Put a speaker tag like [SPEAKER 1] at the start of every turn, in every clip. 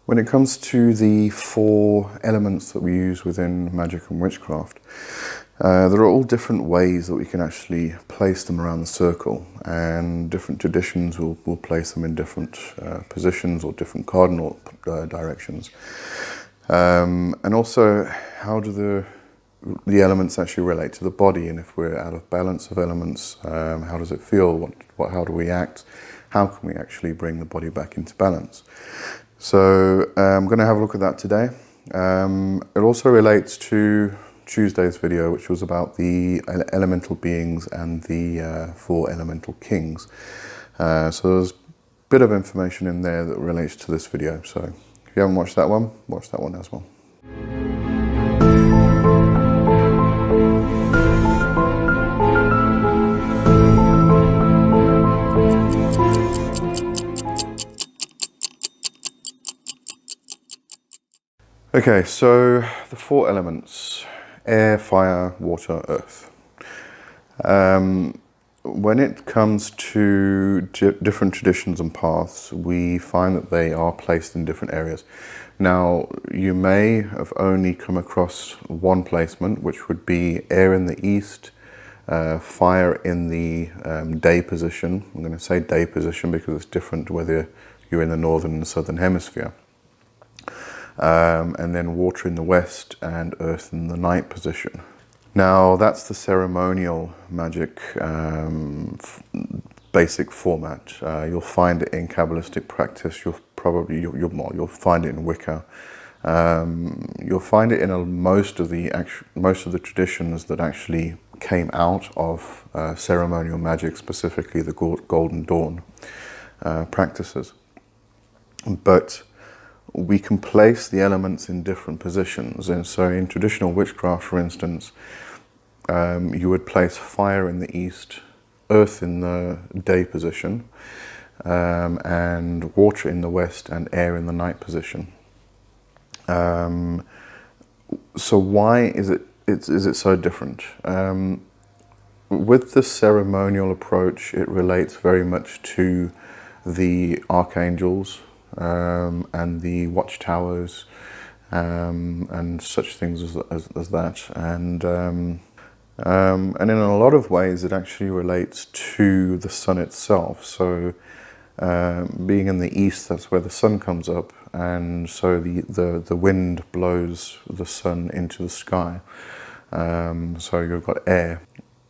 [SPEAKER 1] When it comes to the 4 elements that we use within magic and witchcraft, there are all different ways that we can actually place them around the circle, and different traditions will place them in different positions or different cardinal directions. And also, how do the elements actually relate to the body, and if we're out of balance of elements, how does it feel? How do we act? How can we actually bring the body back into balance? So I'm going to have a look at that today. It also relates to Tuesday's video, which was about the elemental beings and the 4 elemental kings. So there's a bit of information in there that relates to this video. So if you haven't watched that one, watch that one as well. Okay, so the 4 elements: air, fire, water, earth. When it comes to different traditions and paths, we find that they are placed in different areas. Now, you may have only come across one placement, which would be air in the east, fire in the day position. I'm going to say day position because it's different whether you're in the northern and the southern hemisphere. And then water in the west and earth in the night position. Now that's the ceremonial magic basic format. You'll find it in Kabbalistic practice. You'll find it in Wicca. You'll find it in most of the traditions that actually came out of ceremonial magic, specifically the Golden Dawn practices. But we can place the elements in different positions, and so in traditional witchcraft, for instance, you would place fire in the east, earth in the day position, and water in the west and air in the night position. So why is it so different? With the ceremonial approach, it relates very much to the archangels, and the watchtowers, and such things as that, and in a lot of ways it actually relates to the sun itself. So being in the east, that's where the sun comes up, and so the wind blows the sun into the sky. So you've got air.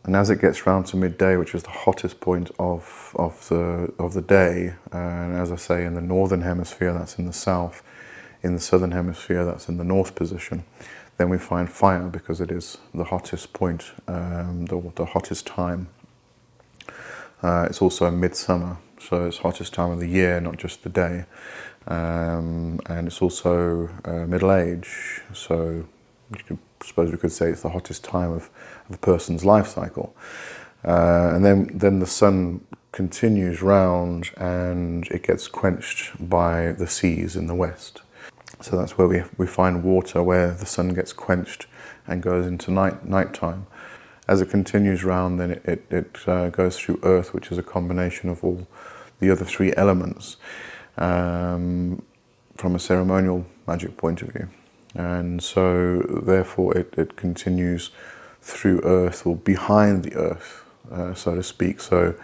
[SPEAKER 1] And as it gets round to midday, which is the hottest point of the day, and as I say, in the northern hemisphere, that's in the south. In the southern hemisphere, that's in the north position. Then we find fire because it is the hottest point, the hottest time. It's also midsummer, so it's hottest time of the year, not just the day. And it's also middle age, so I suppose we could say it's the hottest time of a person's life cycle. And then the sun continues round and it gets quenched by the seas in the west. So that's where we find water, where the sun gets quenched and goes into nighttime. As it continues round, then it goes through earth, which is a combination of all the other 3 elements, from a ceremonial magic point of view. And so therefore it continues through earth, or behind the earth, so to speak. So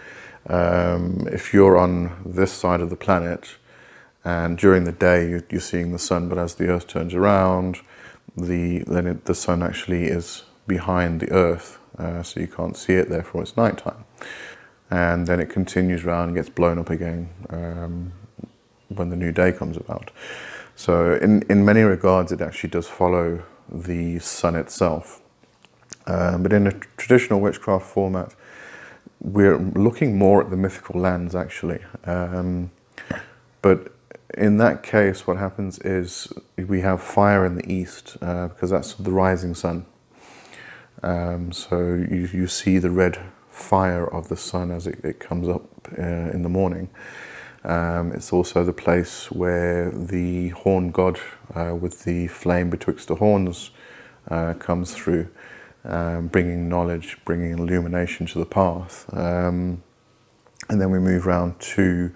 [SPEAKER 1] if you're on this side of the planet, and during the day you're seeing the sun, but as the earth turns around, the sun actually is behind the earth, so you can't see it, therefore it's nighttime. And then it continues round and gets blown up again when the new day comes about. So in many regards, it actually does follow the sun itself. But in a traditional witchcraft format, we're looking more at the mythical lands, actually. But in that case, what happens is we have fire in the east, because that's the rising sun. So you see the red fire of the sun as it comes up in the morning. It's also the place where the horn god with the flame betwixt the horns comes through, bringing knowledge, bringing illumination to the path. And then we move round to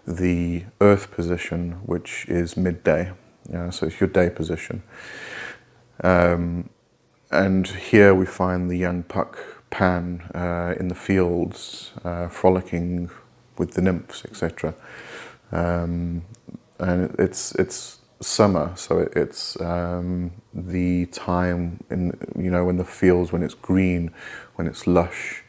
[SPEAKER 1] the earth position, which is midday. So it's your day position. And here we find the young puck Pan in the fields, frolicking with the nymphs, etc. And it's summer, so it's the time in when the fields, when it's green, when it's lush.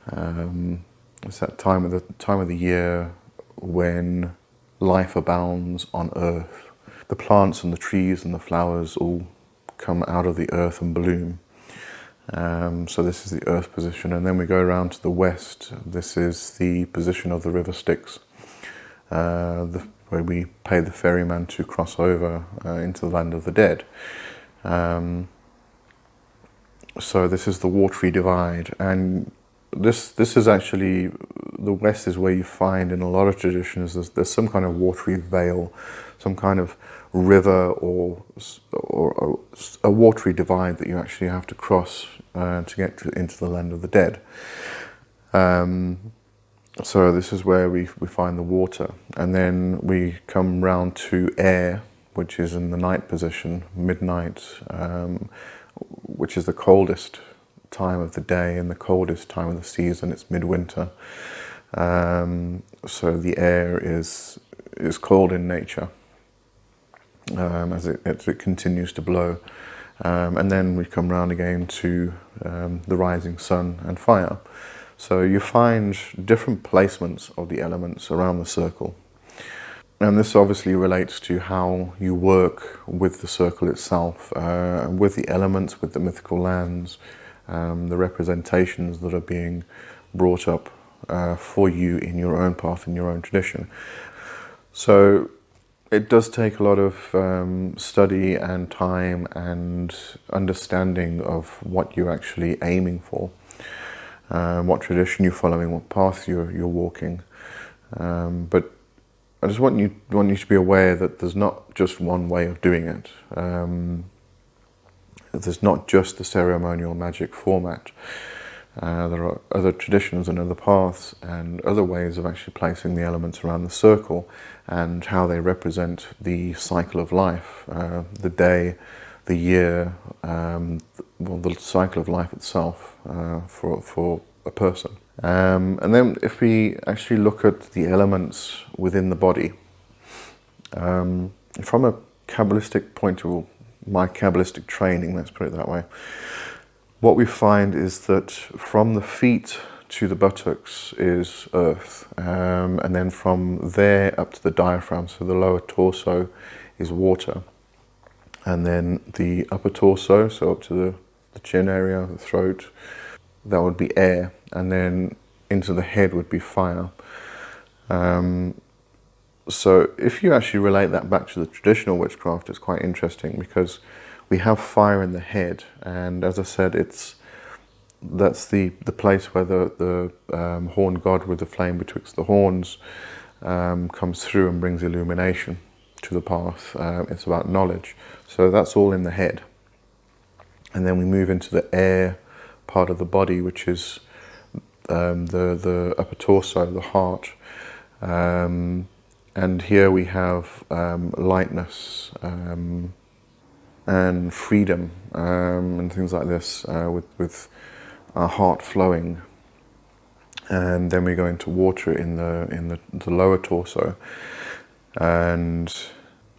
[SPEAKER 1] It's that time of the year when life abounds on earth. The plants and the trees and the flowers all come out of the earth and bloom. So this is the earth position, and then we go around to the west. This is the position of the river Styx, where we pay the ferryman to cross over into the land of the dead. So this is the watery divide, and this is actually, the west is where you find in a lot of traditions there's some kind of watery veil, some kind of river or a watery divide that you actually have to cross to get into the land of the dead. So this is where we find the water, and then we come round to air, which is in the night position, midnight, which is the coldest time of the day and the coldest time of the season. It's midwinter, so the air is cold in nature as it continues to blow, and then we come round again to the rising sun and fire. So you find different placements of the elements around the circle. And this obviously relates to how you work with the circle itself, with the elements, with the mythical lands, the representations that are being brought up for you in your own path, in your own tradition. So it does take a lot of study and time and understanding of what you're actually aiming for. What tradition you're following, what path you're walking, but I just want you to be aware that there's not just one way of doing it. There's not just the ceremonial magic format. There are other traditions and other paths and other ways of actually placing the elements around the circle and how they represent the cycle of life, the day, the year, the cycle of life itself for a person. And then if we actually look at the elements within the body, from a Kabbalistic point of view, my Kabbalistic training, let's put it that way, what we find is that from the feet to the buttocks is earth, and then from there up to the diaphragm, so the lower torso, is water. And then the upper torso, so up to the chin area, the throat, that would be air. And then into the head would be fire. So if you actually relate that back to the traditional witchcraft, it's quite interesting because we have fire in the head. And as I said, that's the place where the horn god with the flame betwixt the horns comes through and brings illumination to the path. It's about knowledge. So that's all in the head. And then we move into the air part of the body, which is the upper torso, the heart. And here we have lightness and freedom and things like this, with our heart flowing. And then we go into water in the lower torso. And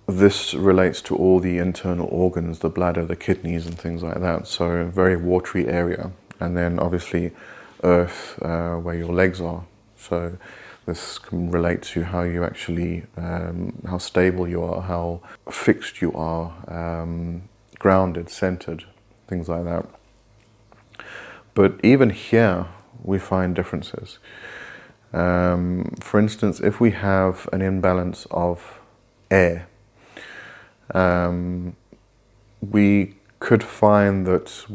[SPEAKER 1] this relates to all the internal organs, the bladder, the kidneys and things like that. So a very watery area. And then obviously earth, where your legs are. So this can relate to how you actually, how stable you are, how fixed you are, grounded, centered, things like that. But even here we find differences. For instance, if we have an imbalance of air, we could find that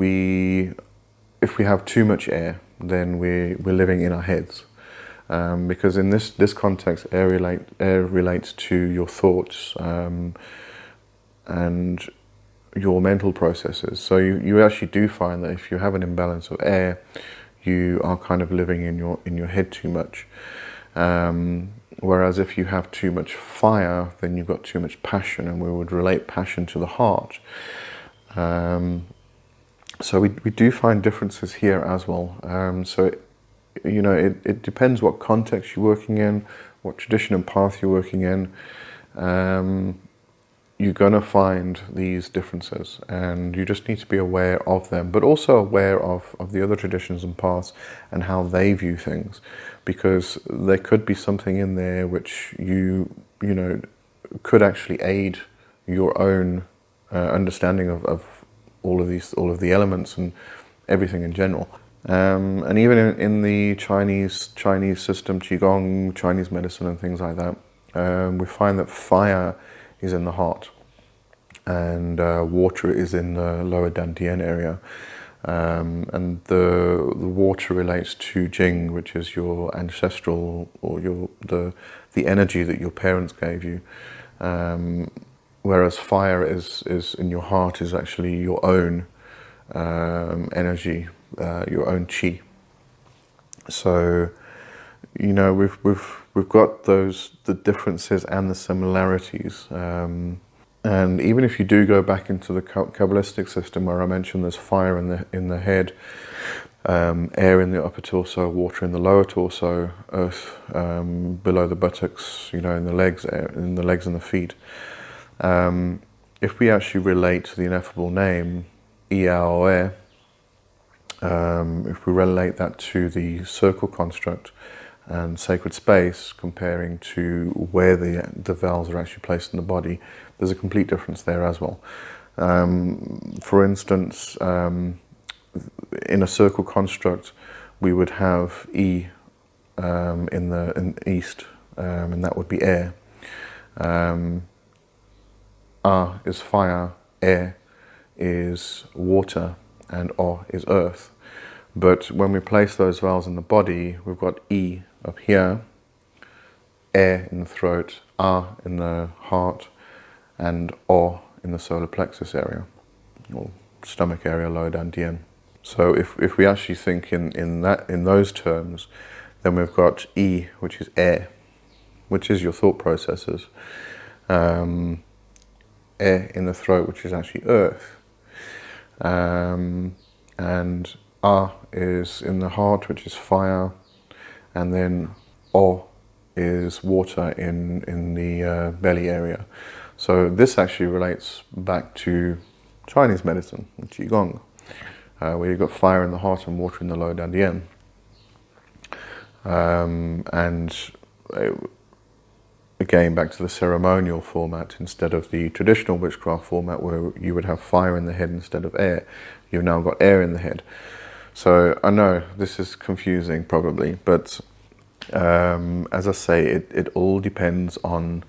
[SPEAKER 1] if we have too much air, then we're living in our heads. Because in this context, air relates to your thoughts and your mental processes. So you actually do find that if you have an imbalance of air, you are kind of living in your head too much. Whereas if you have too much fire, then you've got too much passion, and we would relate passion to the heart. So we do find differences here as well. It depends what context you're working in, what tradition and path you're working in. You're going to find these differences, and you just need to be aware of them, but also aware of the other traditions and paths and how they view things, because there could be something in there which you know could actually aid your own understanding of all of the elements and everything in general. And even in the Chinese system, Qigong, Chinese medicine and things like that, we find that fire is in the heart, and water is in the lower dantian area. And the water relates to Jing, which is your ancestral, or the energy that your parents gave you. Whereas fire is in your heart, is actually your own energy, your own chi. So, we've got the differences and the similarities. And even if you do go back into the Kabbalistic system, where I mentioned there's fire in the head, air in the upper torso, water in the lower torso, earth below the buttocks, in the legs, and the feet. If we actually relate to the ineffable name, Iaoe, if we relate that to the circle construct and sacred space, comparing to where the vowels are actually placed in the body, there's a complete difference there as well. For instance, in a circle construct, we would have E in the east, and that would be air. A is fire, air is water, and O is earth. But when we place those vowels in the body, we've got E up here, air in the throat, A in the heart, and O in the solar plexus area, or stomach area, lower dantian. So if we actually think in those terms, then we've got E, which is air, which is your thought processes. Air in the throat, which is actually earth. And A is in the heart, which is fire, and then O is water in the belly area. So this actually relates back to Chinese medicine, Qigong, where you've got fire in the heart and water in the lower dantian. Again, back to the ceremonial format, instead of the traditional witchcraft format where you would have fire in the head instead of air, you've now got air in the head. So I know this is confusing probably, but as I say, it all depends on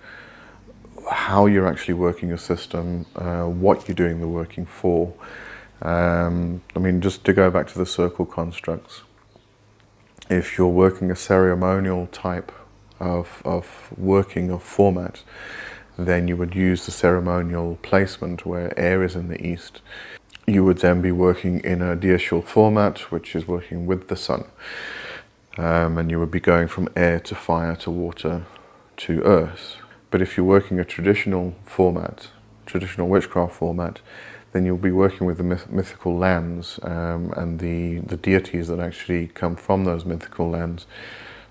[SPEAKER 1] how you're actually working your system, what you're doing the working for. Just to go back to the circle constructs, if you're working a ceremonial type of working of format, then you would use the ceremonial placement where air is in the east. You would then be working in a diacial format, which is working with the sun. And you would be going from air to fire to water to earth. But if you're working a traditional format, traditional witchcraft format, then you'll be working with the mythical lands and the deities that actually come from those mythical lands.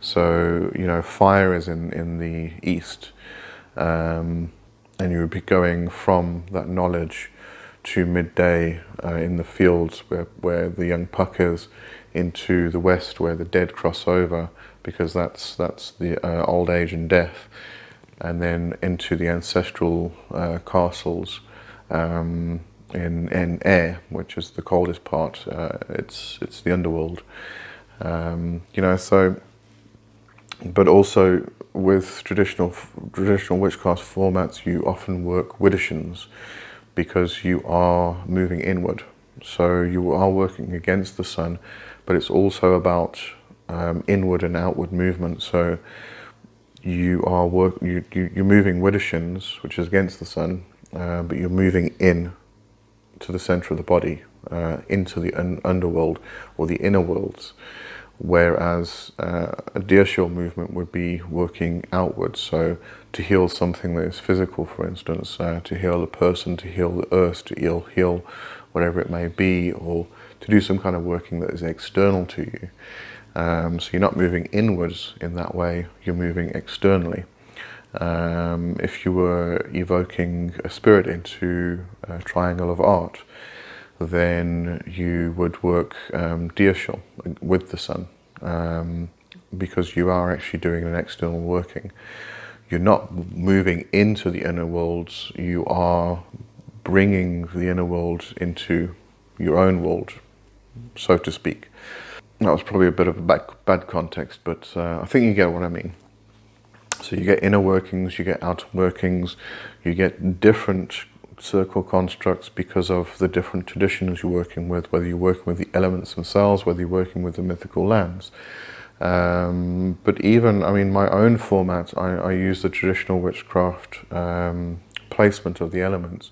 [SPEAKER 1] So, fire is in the east, and you would be going from that knowledge to midday in the fields where the young puck is, into the west where the dead cross over, because that's the old age and death, and then into the ancestral castles in air, which is the coldest part. It's the underworld, so. But also with traditional witchcraft formats, you often work widdershins because you are moving inward. So you are working against the sun, but it's also about inward and outward movement. So you are you're moving widdershins, which is against the sun, but you're moving in to the center of the body, into the underworld or the inner worlds, Whereas a diaxial movement would be working outwards. So to heal something that is physical, for instance, to heal a person, to heal the earth, to heal whatever it may be, or to do some kind of working that is external to you. So you're not moving inwards in that way, you're moving externally. If you were evoking a spirit into a triangle of art, then you would work diaxial with the sun, because you are actually doing an external working. You're not moving into the inner worlds, you are bringing the inner world into your own world, so to speak. That was probably a bit of a bad context, but I think you get what I mean. So you get inner workings, you get outer workings, you get different circle constructs because of the different traditions you're working with, whether you're working with the elements themselves, whether you're working with the mythical lands. But even, I mean, my own format, I use the traditional witchcraft placement of the elements,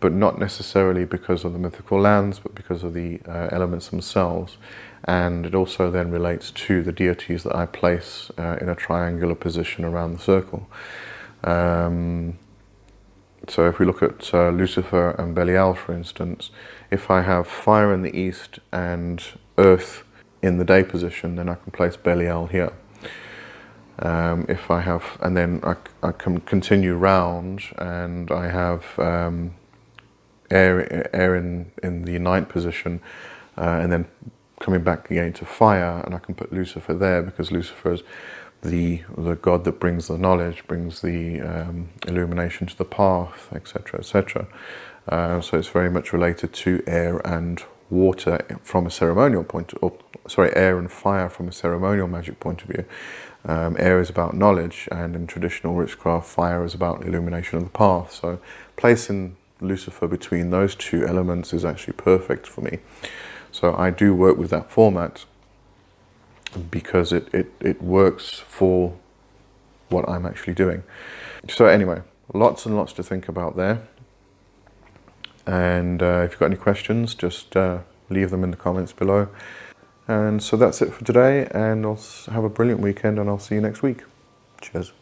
[SPEAKER 1] but not necessarily because of the mythical lands, but because of the elements themselves. And it also then relates to the deities that I place in a triangular position around the circle. So if we look at Lucifer and Belial, for instance, if I have fire in the east and earth in the day position, then I can place Belial here. If I have, and then I can continue round, and I have air in the ninth position, and then coming back again to fire, and I can put Lucifer there because Lucifer is the god that brings the knowledge, brings the illumination to the path, etc., etc. So it's very much related to air and water from a ceremonial point, air and fire from a ceremonial magic point of view. Air is about knowledge, and in traditional witchcraft, fire is about illumination of the path. So placing Lucifer between those two elements is actually perfect for me. So I do work with that format because it works for what I'm actually doing. So anyway, lots and lots to think about there. And if you've got any questions, just leave them in the comments below. And so that's it for today, and I'll have a brilliant weekend, and I'll see you next week. Cheers.